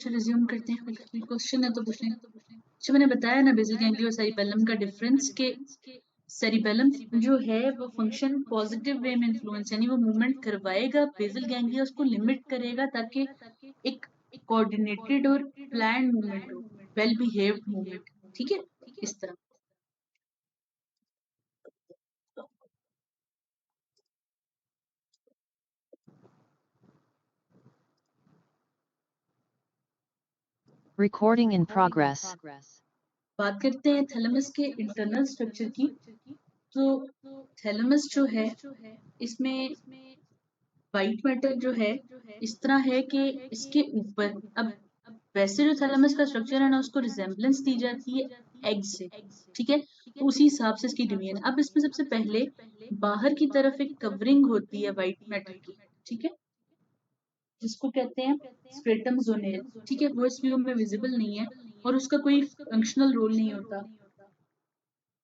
Resume करते हैं, कोई क्वेश्चन है तो पूछ लें। अच्छा, मैंने बताया ना बेसल गैंग्लिया और सेरिबेलम का डिफरेंस के सेरिबेलम जो है वो फंक्शन पॉजिटिव वे में इन्फ्लुएंस, यानी वो मूवमेंट करवाएगा, बेसल गैंग्लिया उसको लिमिट करेगा ताकि एक कोऑर्डिनेटेड और प्लान मूवमेंट हो, वेल बिहेव्ड मूवमेंट। ठीक है, इस तरह। Recording in progress. बात करते हैं थैलेमस के इंटरनल स्ट्रक्चर की। तो थैलेमस जो है इसमें वाइट मैटर जो है इस तरह है कि इसके ऊपर, अब वैसे जो थैलेमस का स्ट्रक्चर है ना उसको रिजेम्बलेंस दी जाती है एग से, ठीक है, तो उसी हिसाब से इसकी डिवीजन। अब इसमें सबसे पहले बाहर की तरफ एक कवरिंग होती है वाइट मैटर की, ठीक है, जिसको कहते हैं स्ट्रेटम ज़ोनेल, ठीक है, वो इस व्यू में विजिबल नहीं है और उसका कोई फंक्शनल रोल नहीं होता।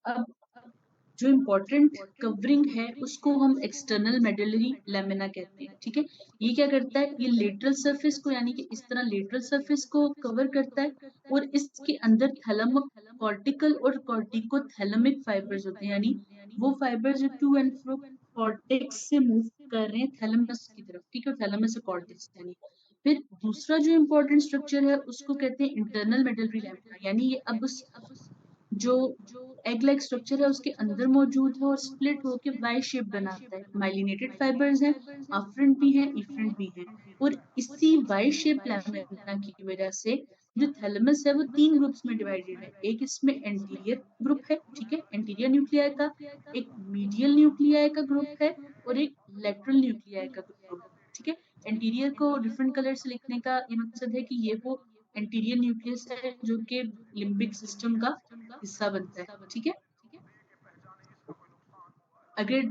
अब जो इम्पोर्टेंट कवरिंग है उसको हम एक्सटर्नल मेडुलरी लेमिना कहते हैं, ठीक है। ये क्या करता है, ये लेटरल सरफेस को, यानी कि इस तरह लेटरल सरफेस को कवर करता है और इसके अंदर थैलेमिक कॉर्टिकल और कॉर्टिकोथैलेमिक फाइबर्स होते हैं, यानी वो फाइबर्स जो टू एंड फ्रो कॉर्टेक्स से मूव कर रहे हैं थैलेमस की तरफ, ठीक है, थैलेमस से कॉर्टेक्स यानी। फिर दूसरा जो इम्पोर्टेंट स्ट्रक्चर है उसको कहते हैं इंटरनल मेडुलरी लेमिना, यानी ये अब उस जो एग लाइक स्ट्रक्चर है उसके अंदर मौजूद है और स्प्लिट होकर वाई शेप बनाता है। माइलिनेटेड फाइबर्स हैं, अफरेंट भी हैं, इफरेंट भी हैं, और इसी वाई शेप लैमिना की वजह से जो थैलेमस है वो तीन ग्रुप्स में डिवाइडेड है। एक इसमें एंटीरियर ग्रुप है, ठीक है, एंटीरियर न्यूक्लियाई का, एक मीडियल न्यूक्लियाई का ग्रुप है और एक लेटरल न्यूक्लियाई का ग्रुप है, ठीक है। एंटीरियर को डिफरेंट कलर से लिखने का ये मकसद है कि ये वो एंटीरियर न्यूक्लियस है जो कि लिम्बिक सिस्टम का हिस्सा बनता है, ठीक है। अगर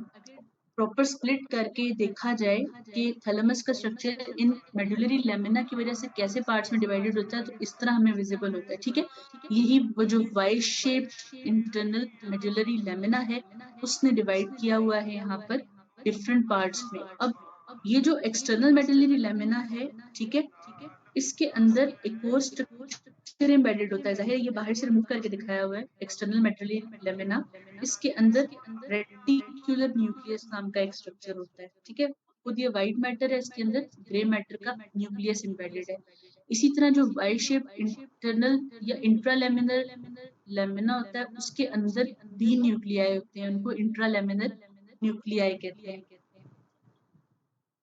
प्रॉपर स्प्लिट करके देखा जाए कि थैलेमस का स्ट्रक्चर इन मेडुलरी लेमिना की वजह से कैसे पार्ट्स में डिवाइडेड होता है, तो इस तरह हमें विजिबल होता है, ठीक है। यही वो जो Y shape internal medullary lamina है उसने डिवाइड किया हुआ है यहाँ पर डिफरेंट पार्ट्स में। अब ये जो एक्सटर्नल मेडुलरी लेमिना है, ठीक है, इसके अंदर एक और स्ट्रक्चर एम्बेडेड होता है, जाहिर है ये बाहर से रिमूव करके दिखाया हुआ है एक्सटर्नल मेडुलरी लेमिना। इसके अंदर रेटिकुलर न्यूक्लियस नाम का एक स्ट्रक्चर होता है, ठीक है। खुद ये व्हाइट मैटर है, इसके अंदर ग्रे मैटर का न्यूक्लियस एम्बेडेड है। इसी तरह जो वाई शेप इंटरनल या इंट्रालेमिनर लेमिना होता है उसके अंदर डी न्यूक्लियाई होते हैं, उनको इंट्रालेमिनर न्यूक्लियाई कहते हैं।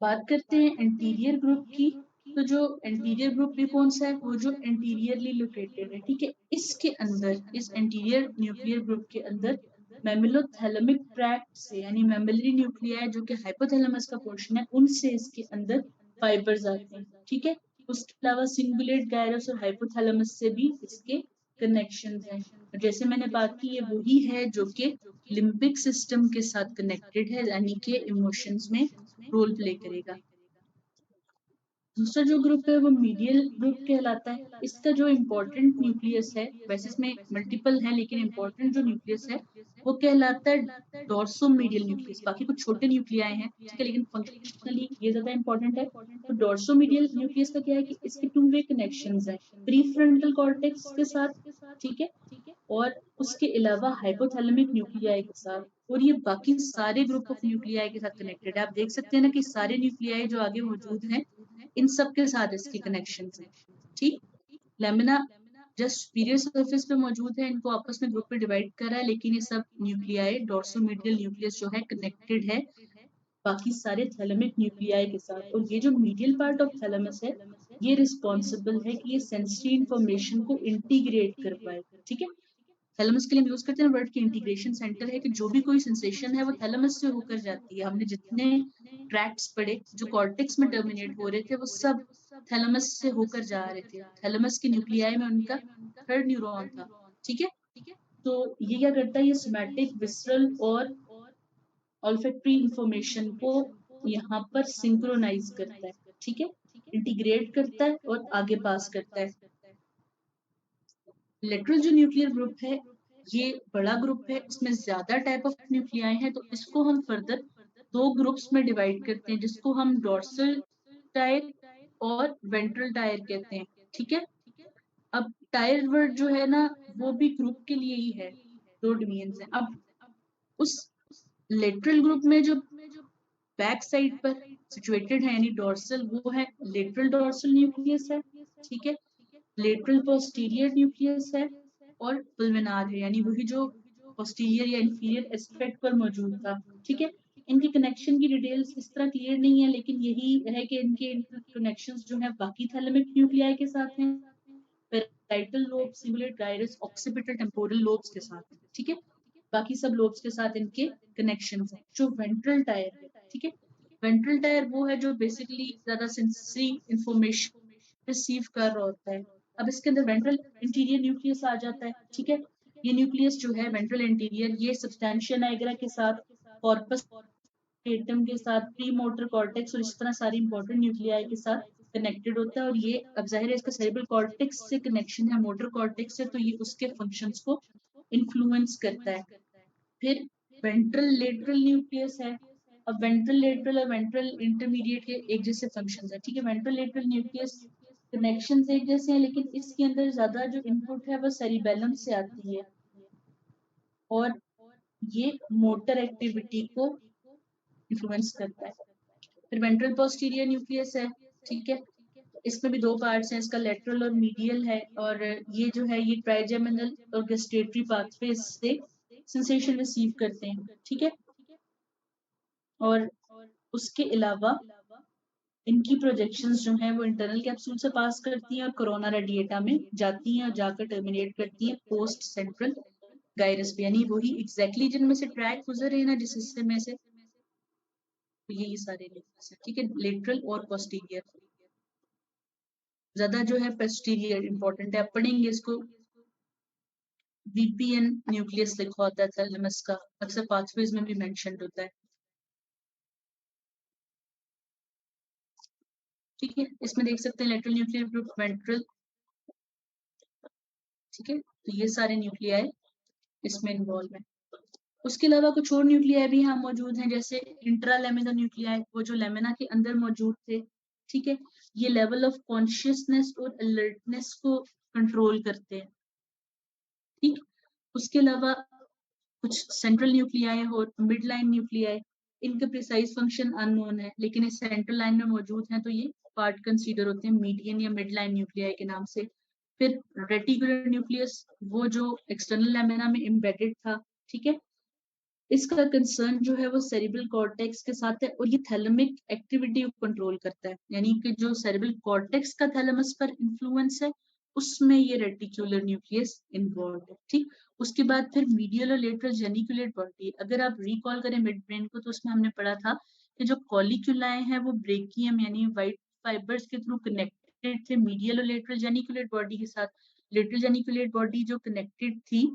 बात करते हैं एंटीरियर ग्रुप की। तो जो एंटीरियर ग्रुप भी कौन सा है, वो जो एंटीरियरली लोकेटेड है, ठीक है। इसके अंदर, इस एंटीरियर न्यूक्लियर ग्रुप के अंदर मेमिलोथैलेमिक ट्रैक्ट से, यानी मेमिलरी न्यूक्लियाई जो कि हाइपोथैलेमस का पोर्शन है, उनसे इसके अंदर फाइबर्स आते हैं, ठीक है। उसके अलावा सिंगुलेट गायरस और हाइपोथैलेमस से भी इसके कनेक्शंस हैं। जैसे मैंने बात की, ये वही है जो कि लिम्बिक सिस्टम के साथ कनेक्टेड है, यानी कि इमोशंस में रोल प्ले करेगा। दूसरा जो ग्रुप है वो मीडियल ग्रुप कहलाता है। इसका जो इम्पोर्टेंट न्यूक्लियस है, वैसे इसमें मल्टीपल है लेकिन इम्पोर्टेंट जो न्यूक्लियस है वो कहलाता है डोर्सोमीडियल न्यूक्लियस। बाकी कुछ छोटे न्यूक्लियाई हैं, ठीक है, लेकिन फंक्शनली ये ज्यादा इंपॉर्टेंट है। तो डोर्सोमीडियल न्यूक्लियस का क्या है कि इसके टू वे कनेक्शंस हैं प्रीफ्रंटल कॉर्टेक्स के साथ, ठीक है, और उसके अलावा हाइपोथैलेमिक न्यूक्लियाई के साथ, और ये बाकी सारे ग्रुप ऑफ न्यूक्लियाई के साथ कनेक्टेड है। आप देख सकते हैं ना कि सारे न्यूक्लियाई जो आगे मौजूद हैं इन सब के साथ इसके कनेक्शन हैं, ठीक। लेमिना जस्ट सुपीरियर सरफेस पे मौजूद है, इनको आपस में ग्रुप में डिवाइड करा है, लेकिन ये सब न्यूक्लियाई डोर्सोमीडियल न्यूक्लियस जो है कनेक्टेड है बाकी सारे थैलेमिक न्यूक्लियाई के साथ। और ये जो मीडियल पार्ट ऑफ थैलेमस है ये रिस्पॉन्सिबल है कि ये सेंसरी इंफॉर्मेशन को इंटीग्रेट कर पाए, ठीक है। थैलेमस के लिए हम यूज करते हैं वर्ड की इंटीग्रेशन सेंटर है, कि जो भी कोई सेंसेशन है वो थैलेमस से होकर जाती है। हमने जितने ट्रैक्ट्स पढ़े जो कॉर्टेक्स में टर्मिनेट हो रहे थे वो सब थैलेमस से होकर जा रहे थे। थैलेमस के न्यूक्लियाई में उनका थर्ड न्यूरॉन था, ठीक है। तो ये क्या करता है, ये सोमैटिक, विसरल और ऑल्फैक्टरी इंफॉर्मेशन को यहाँ पर सिंक्रोनाइज करता है, ठीक है, इंटीग्रेट करता है और आगे पास करता है। लेटरल जो न्यूक्लियर ग्रुप है ये बड़ा ग्रुप है, इसमें ज्यादा टाइप ऑफ न्यूक्लियाई हैं, तो इसको हम फर्दर दो ग्रुप्स में डिवाइड करते हैं जिसको हम डोर्सल टायर और वेंट्रल टायर कहते हैं, ठीक है। अब टायर वर्ड जो है ना वो भी ग्रुप के लिए ही है, 2 डोमेन्स हैं। अब उस लेटरल ग्रुप में जो बैक साइड पर सिचुएटेड है यानी डोर्सल, वो है लेटरल डोर्सल न्यूक्लियस है, ठीक है। लेटरल पोस्टीरियर न्यूक्लियस है और पुल्विनार है, यानी वही जो पोस्टीरियर या इंफीरियर एस्पेक्ट पर मौजूद था, ठीक है। इनके कनेक्शन की डिटेल्स इस तरह क्लियर नहीं है, लेकिन यही है कि इनके कनेक्शंस जो है बाकी थैलेमिक न्यूक्लियाई के साथ हैं, parietal lobe, cingulate gyrus, occipital temporal lobes के साथ है, ठीक है। बाकी सब लोब्स के साथ इनके कनेक्शंस हैं। जो वेंट्रल टायर है, ठीक है, वेंट्रल टायर वो है जो बेसिकली ज्यादा सेंसरी इंफॉर्मेशन रिसीव कर रहा होता है। अब इसके अंदर वेंट्रल इंटीरियर न्यूक्लियस आ जाता है, ठीक है। ये न्यूक्लियस जो है वेंट्रल इंटीरियर, ये सब्सटैंशिया नाइग्रा के साथ, कॉर्पस एटम के साथ, प्री मोटर कॉर्टेक्स और इस तरह सारी इंपॉर्टेंट न्यूक्लियाई के साथ कनेक्टेड होता है। और ये अब जाहिर है इसका सेरेब्रल कॉर्टेक्स से कनेक्शन है मोटर कॉर्टेक्स से, तो ये उसके फंक्शंस को इन्फ्लुएंस करता है। फिर वेंट्रल लेटरल न्यूक्लियस है। अब वेंट्रल लेटरल और वेंट्रल इंटरमीडिएट के एक जैसे फंक्शंस है, ठीक है। वेंट्रल लेटरल न्यूक्लियस कनेक्शंस एक जैसे हैं, लेकिन इसके अंदर ज्यादा जो इनपुट है वो सेरिबेलम से आती है और ये मोटर एक्टिविटी को इन्फ्लुएंस करता है। फिर वेंट्रल पोस्टीरियर न्यूक्लियस है, ठीक है। इसमें भी 2 पार्ट्स हैं, इसका लेटरल और मीडियल है, और ये जो है ये ट्राइजेमिनल और गस्टेटरी पाथवेज से सेंसेशन रिसीव करते हैं, ठीक है। और उसके अलावा इनकी प्रोजेक्शंस जो हैं वो इंटरनल कैप्सूल से पास करती हैं और कोरोना रेडिएटा में जाती हैं और जाकर टर्मिनेट करती हैं पोस्ट सेंट्रल गायरस पे, यानी वही एग्जैक्टली जिनमें से ट्रैक गुजर रहे हैं ना जिस हिस्से में से, तो यही सारे न्यूक्लियस है, ठीक है, लेटरल और पोस्टीरियर। ज्यादा जो है पोस्टीरियर इंपॉर्टेंट है, आप पढ़ेंगे इसको। वीपीएन न्यूक्लियस लिखा होता है थैलेमस का, अक्सर पाथवेज में भी मेंशन्ड होता है, ठीक है। इसमें देख सकते हैं लेटरल न्यूक्लियर ग्रुप, वेंट्रल, ठीक है। तो ये सारे न्यूक्लियाई इसमें इन्वॉल्व है। उसके अलावा कुछ और न्यूक्लियाई भी यहाँ मौजूद हैं, जैसे इंट्रालेमिनर न्यूक्लियाई, वो जो लेमिना के अंदर मौजूद थे, ठीक है। ये लेवल ऑफ कॉन्शियसनेस और अलर्टनेस को कंट्रोल करते हैं, ठीक। उसके अलावा कुछ सेंट्रल न्यूक्लियाई और मिड लाइन न्यूक्लियाई, इनका प्रिसाइज फंक्शन अननोन है, लेकिन इस सेंट्रल लाइन में मौजूद हैं, तो ये पार्ट कंसीडर होते हैं मीडियन या मिड लाइन न्यूक्लियाई के नाम से। फिर रेटिकुलर न्यूक्लियस, वो जो एक्सटर्नल लैमिना में एम्बेडेड था, ठीक है। इसका कंसर्न जो है वो सेरिब्रल कॉर्टेक्स के साथ है और ये थैलेमिक एक्टिविटी को कंट्रोल करता है, यानी कि जो सेरिब्रल कॉर्टेक्स का थैलेमस पर इन्फ्लुएंस है उसमें ये रेटिकुलर न्यूक्लियस इन्वॉल्व है, ठीक। उसके बाद फिर मीडियल और लेटरल जेनिकुलेट बॉडी, अगर आप रिकॉल करें मिड ब्रेन को तो उसमें हमने पढ़ा था कि जो कॉलिक्यूलाए हैं वो ब्रेकियम यानी व्हाइट फाइबर्स के थ्रू कनेक्टेड थे मीडियल और लेटरल जेनिकुलेट बॉडी के साथ। लेटरल जेनिकुलेट बॉडी जो कनेक्टेड थी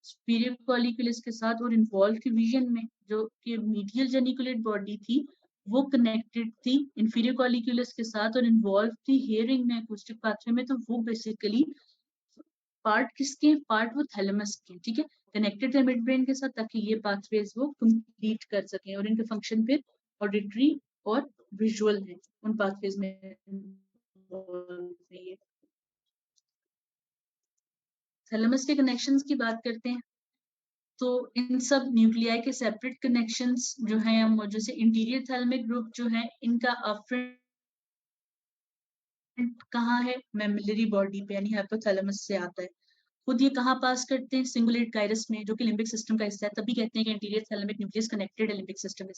सुपीरियर कॉलिकुलस के साथ और इन्वॉल्व थी विजन में, जो कि मीडियल जेनिकुलेट बॉडी थी वो कनेक्टेड थी इंफीरियर कॉलिकुलस के साथ और इन्वॉल्व थी हियरिंग में, अकॉस्टिक पाथवे में, तो वो बेसिकली पार्ट किसके, पार्ट वो थैलेमस के, ठीक है। कनेक्टेड है मिड ब्रेन के साथ ताकि ये पाथवेज वो कंप्लीट कर सकें, और इनके फंक्शन फिर ऑडिटरी और विजुअल है उन पाथवेज में ये। थैलेमस के कनेक्शंस की बात करते हैं, तो इन सब न्यूक्लियाई के सेपरेट कनेक्शंस जो हैं मौजूद से इंटीरियर थैलेमिक ग्रुप जो है इनका अफरेंट कहाँ है, मेमिलरी बॉडी पे यानी हाइपोथैलेमस से आता है। खुद ये कहाँ पास करते हैं, सिंगुलेट गायरस में जो कि लिम्बिक सिस्टम का हिस्सा है, तभी कहते हैं कि इंटीरियर थैलेमिक न्यूक्लियस कनेक्टेड है लिम्बिक सिस्टम में।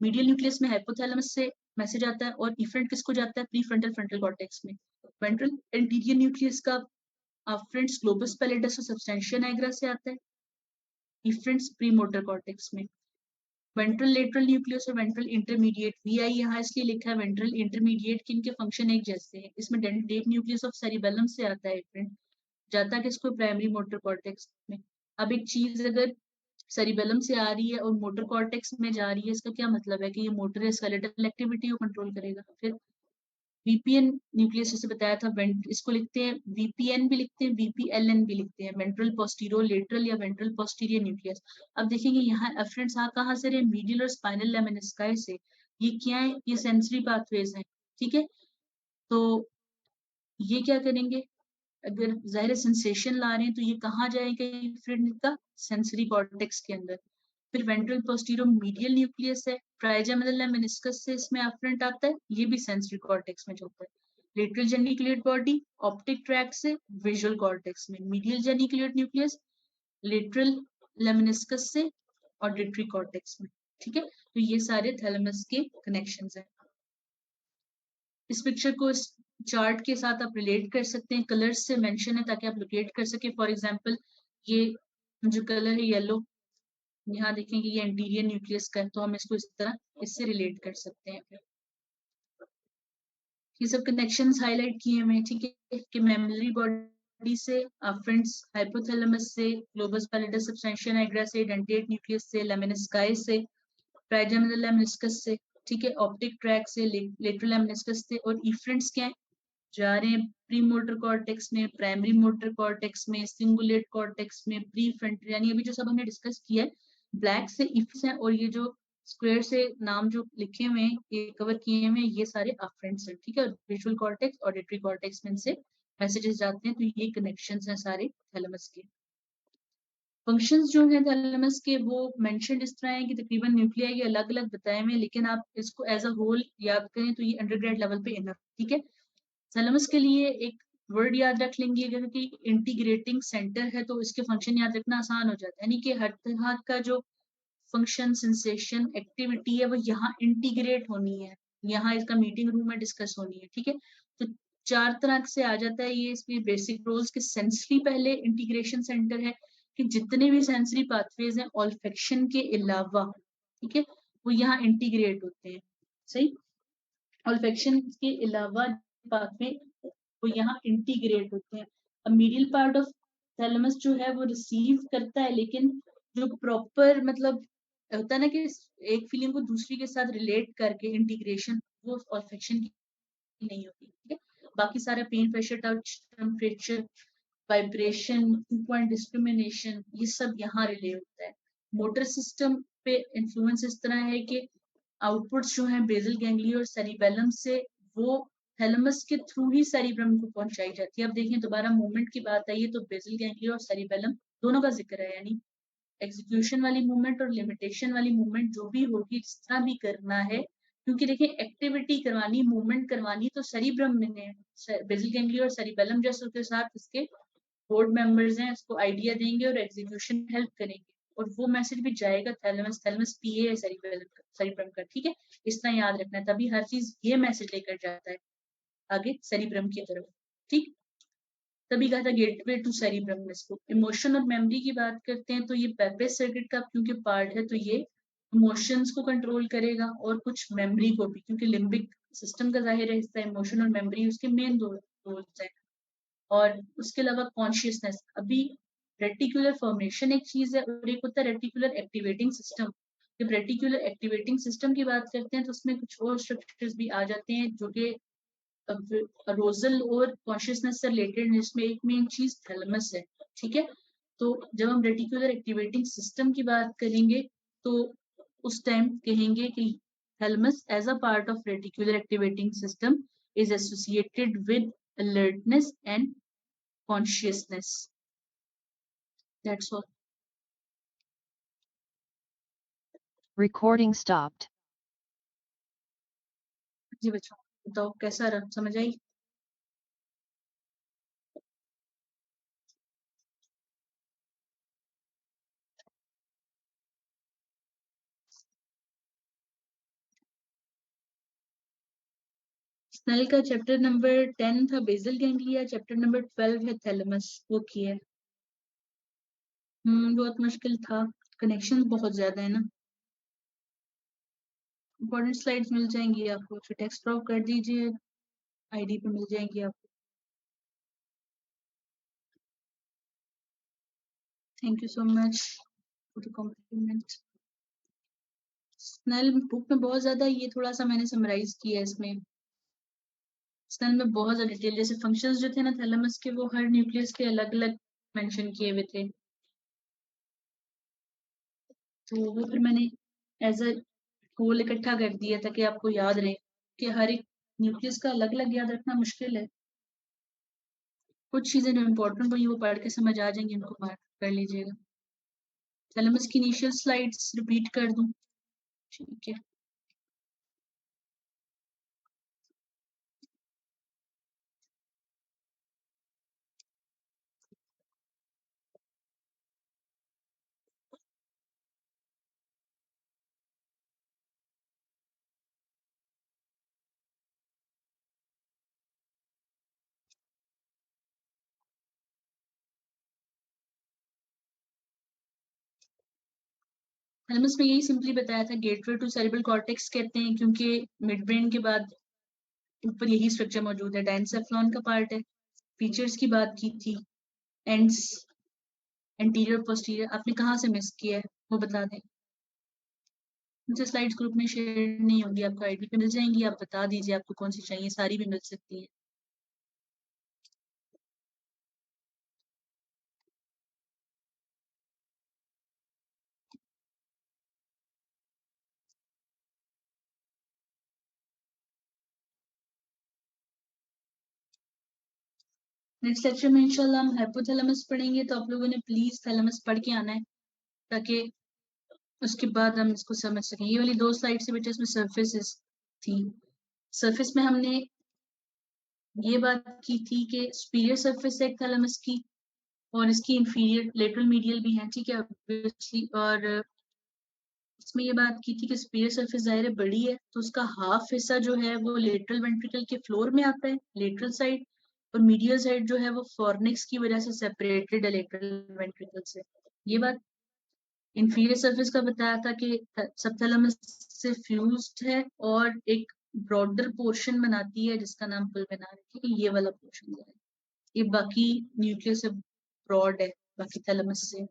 मीडियल न्यूक्लियस में हाइपोथैलेमस से मैसेज आता है और इफरेंट किसको जाता है, प्री फ्रंटल फ्रंटल कॉर्टेक्स में। वेंट्रल इंटीरियर न्यूक्लियस का अफरेंट ग्लोबस पैलिडस और सब्सटेंशिया नाइग्रा से आता है, इफरेंट्स प्री मोटर कॉर्टेक्स में। वेंट्रल लेटरल न्यूक्लियस और वेंट्रल इंटरमीडिएट, वीआई यहाँ इसलिए लिखा है वेंट्रल इंटरमीडिएट कि इनके फंक्शन एक जैसे हैं। इसमें डेंटेट न्यूक्लियस ऑफ सेरिबेलम से आता है इफरेंट, जाता है किसको, प्राइमरी मोटर कॉर्टेक्स में। अब एक चीज अगर सेरिबेलम से आ रही है और मोटर कॉर्टेक्स में जा रही है, इसका क्या मतलब है कि ये मोटर स्केलेटल एक्टिविटी को कंट्रोल करेगा। फिर वीपीएन न्यूक्लियस जैसे बताया था, इसको लिखते हैं वीपीएन भी लिखते हैं, वीपीएलएन भी लिखते हैं, वेंट्रल पोस्टीरो लेटरल या वेंट्रल पोस्टीरियर न्यूक्लियस। अब देखेंगे यहाँ एफरेंट्स कहाँ से रहे, मीडियल और स्पाइनल लेमिनिस्काई से। ये क्या है, ये सेंसरी पाथवेज हैं, ठीक है। तो ये क्या करेंगे, अगर ज़ाहिर सेंसेशन ला रहे हैं तो ये कहाँ जाएगा इफ्रेंट का, सेंसरी कॉर्टेक्स के अंदर। फिर वेंट्रल पोस्टीरियर मीडियल न्यूक्लियस है, ट्राइजेमिनल मेनिस्कस से इसमें अफरेंट आता है, ये भी सेंसरी कॉर्टेक्स में होता है। Lateral geniculate body optic track से विजुअल कॉर्टेक्स में, medial geniculate nucleus lateral lemniscus से ऑडिटरी कॉर्टेक्स में। ठीक है, तो ये सारे थैलेमस के कनेक्शंस हैं। इस पिक्चर को इस चार्ट के साथ आप रिलेट कर सकते हैं, कलर्स से मेंशन है ताकि आप लोकेट कर सके। फॉर एग्जांपल ये जो कलर है येलो, यहाँ देखेंगे ये एंटीरियर न्यूक्लियस का है, तो हम इसको इस तरह इससे रिलेट कर सकते हैं। ये सब कनेक्शंस हाईलाइट किए हुए हैं, ठीक है, कि मेमोरी बॉडी से अफरेंट्स हाइपोथैलेमस से ग्लोबस पैलिडस सब्सटेंशिया निग्रा से डेंटेट न्यूक्लियस से लेमिनिस्काई से ट्राइजेमिनल लेमिनिस्कस से, ठीक है, ऑप्टिक ट्रैक से लेटरल लेमिनिस्कस से, और इफरेंट्स क्या है, जा रहे हैं प्री मोटर कॉर्टेक्स में, प्राइमरी मोटर कॉर्टेक्स में, सिंगुलेट कॉर्टेक्स में, प्री फ्रंटल, यानी अभी जो सब हमने डिस्कस किया है ब्लैक से इफ्स हैं, और ये जो स्क्वायर से नाम जो लिखे हुए हैं ये कवर किए हुए हैं, ये सारे अफरेंट्स हैं, ठीक है। विजुअल कॉर्टेक्स ऑडिटरी कॉर्टेक्स में से मैसेजेस जाते हैं, तो ये कनेक्शंस हैं सारे थैलेमस के। फंक्शंस जो हैं थैलेमस के वो मेंशन इस तरह है कि तकरीबन न्यूक्लियाई के अलग अलग बताए हुए हैं, लेकिन आप इसको एज अ होल याद करें तो ये अंडरग्रेड लेवल पे इनफ, ठीक है। थैलेमस के लिए एक वर्ड याद रख लेंगे, अगर कि इंटीग्रेटिंग सेंटर है तो इसके फंक्शन याद रखना आसान हो जाता है, यानी कि हर तरह का जो फंक्शन सेंसेशन एक्टिविटी है वो यहाँ इंटीग्रेट होनी है, यहाँ इसका मीटिंग रूम में डिस्कस होनी है, ठीक है। तो चार तरह से आ जाता है ये इसमें बेसिक रोल्स के। सेंसरी पहले इंटीग्रेशन सेंटर है कि जितने भी सेंसरी पाथवेज हैं ऑल्फेक्शन के अलावा, ठीक है, वो यहाँ इंटीग्रेट होते हैं, सही। ऑल्फेक्शन के अलावा पाथवे वो यहाँ इंटीग्रेट होते हैं। अब मीडियल पार्ट ऑफ थैलेमस जो है वो रिसीव करता है, लेकिन जो प्रॉपर मतलब होता है ना कि एक फीलिंग को दूसरी के साथ रिलेट करके इंटीग्रेशन, वो ऑल्फेक्शन की नहीं होती, ठीक है। बाकी सारा pain, pressure, touch, temperature, vibration, point discrimination, ये सब यहाँ रिले होता है। मोटर सिस्टम पे इन्फ्लुएंस इस तरह है कि आउटपुट्स जो हैं बेसल गैंग्लिया और सेरिबेलम से, वो थैलेमस के थ्रू ही सेरिब्रम को पहुंचाई जाती है। अब देखें दोबारा मूवमेंट की बात आई है तो बेसल गैंग्लिया और सेरिबेलम दोनों का जिक्र है, यानी एग्जीक्यूशन वाली मूवमेंट और लिमिटेशन वाली मूवमेंट जो भी होगी, जिस तरह भी करना है, क्योंकि देखिए एक्टिविटी करवानी, मूवमेंट करवानी तो सेरिब्रम ने, बेसल गैंग्लिया और सेरिबेलम जैसे के साथ इसके बोर्ड मेंबर्स हैं, इसको आइडिया देंगे और एग्जीक्यूशन हेल्प करेंगे, और वो मैसेज भी जाएगा थैलेमस, थैलेमस पीए है सेरिब्रम का, ठीक है। इतना याद रखना है, तभी हर चीज ये मैसेज लेकर जाता है आगे सेरिब्रम की तरफ, ठीक। तभी कहा था गेटवे टू सेरिब्रम। इसको इमोशन और मेमोरी की बात करते हैं तो ये पेपेज सर्किट का क्योंकि पार्ट है, तो ये इमोशंस को कंट्रोल करेगा और कुछ मेमोरी को भी, क्योंकि लिम्बिक सिस्टम का जाहिर है हिस्सा इमोशन और मेमोरी, उसके मेन दो रोल्स हैं। और उसके अलावा कॉन्शियसनेस, अभी रेटिकुलर फॉर्मेशन एक चीज है और एक होता है रेटिकुलर एक्टिवेटिंग सिस्टम। जब रेटिकुलर एक्टिवेटिंग सिस्टम की बात करते हैं तो उसमें कुछ और स्ट्रक्चर्स भी आ जाते हैं जो कि अरोजल और कॉन्शियसनेस से रिलेटेड, जिसमें एक मेन चीज थैलेमस है, ठीक है। तो जब हम रेटिकुलर एक्टिवेटिंग सिस्टम की बात करेंगे तो उस टाइम कहेंगे कि thalamus as a part of reticular activating system is associated with alertness and consciousness. That's all. Recording stopped. जी बच्चों बताओ कैसा रहा, समझ आई? स्नेल का चैप्टर नंबर 10 था बेसल गैंग्लिया, चैप्टर नंबर 12 है थैलेमस, वो किया है। बहुत मुश्किल था, कनेक्शन बहुत ज्यादा है ना। इंपॉर्टेंट स्लाइड्स मिल जाएंगी आपको, फिर टेक्स्ट ड्रॉप कर दीजिए, आईडी पे मिल जाएंगी आपको। Thank you so much for the compliment. Snell book में बहुत ज्यादा, ये थोड़ा सा मैंने समराइज किया है इसमें। स्नेल में बहुत ज्यादा डिटेल, जैसे फंक्शंस जो थे ना थैलेमस के, वो हर न्यूक्लियस के अलग अलग मेंशन किए हुए थे, तो वो फिर मैंने एज अ होल इकट्ठा कर दिया ताकि आपको याद रहे, कि हर एक न्यूक्लियस का अलग अलग याद रखना मुश्किल है। कुछ चीजें जो इम्पोर्टेंट हुई वो पढ़ के समझ आ जाएंगी, उनको मार्क कर लीजिएगा। थैलेमस की इनिशियल स्लाइड्स रिपीट कर दूं? ठीक है। थैलेमस में यही सिंपली बताया था, गेटवे टू सेरेब्रल कॉर्टेक्स कहते हैं क्योंकि मिड ब्रेन के बाद ऊपर यही स्ट्रक्चर मौजूद है, डायंसेफ्लॉन का पार्ट है। फीचर्स की बात की थी, एंड्स, एंटीरियर पोस्टीरियर, आपने कहाँ से मिस किया है वो बता दें। मुझे स्लाइड्स ग्रुप में शेयर नहीं होंगी, आपको आईडी पे मिल जाएंगी, आप बता दीजिए आपको कौन सी चाहिए, सारी भी मिल सकती है। नेक्स्ट लेक्चर में इंशाल्लाह हम हाइपोथैलेमस पढ़ेंगे, तो आप लोगों ने प्लीज थैलेमस पढ़ के आना है ताकि उसके बाद हम इसको समझ सकें। ये वाली 2 स्लाइड से बेटा इसमें सर्फेसिस थी। सरफेस में हमने ये बात की थी कि सुपीरियर सरफेस है थैलेमस की, और इसकी इंफीरियर लेटरल मीडियल भी है, ठीक है ऑब्वियसली। और इसमें ये बात की थी कि सुपीरियर सरफेस जाहिर है बड़ी है, तो उसका हाफ हिस्सा जो है वो लेटरल वेंट्रिकल के फ्लोर में आता है, लेटरल साइड, और मीडियल साइड जो है वो फॉर्निक्स की वजह से सेपरेटेड है लेटरल वेंट्रिकल से। ये बात इंफीरियर सरफेस का बताया था कि सबथैलेमस से फ्यूज्ड है और एक ब्रॉडर पोर्शन बनाती है जिसका नाम पुल्विना है, ये वाला पोर्शन है। ये बाकी न्यूक्लियस से ब्रॉड है बाकी थैलेमस से।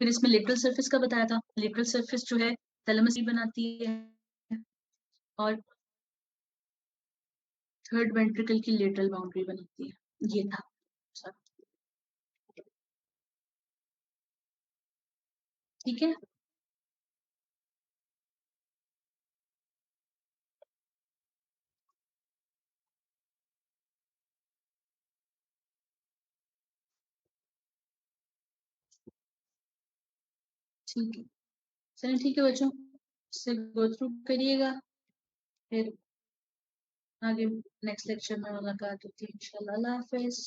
फिर इसमें लेटरल सरफेस का बताया था, लेटरल सरफेस जो है थैलेमस ही बनाती है, और थर्ड वेंट्रिकल की लेटरल बाउंड्री बनाती है। ये था सब, ठीक है। ठीक है, चलिए ठीक है बच्चों, इससे गो थ्रू करिएगा, फिर आगे नेक्स्ट लेक्चर में मुलाकात होती है इंशाल्लाह। अल्लाह हाफिज।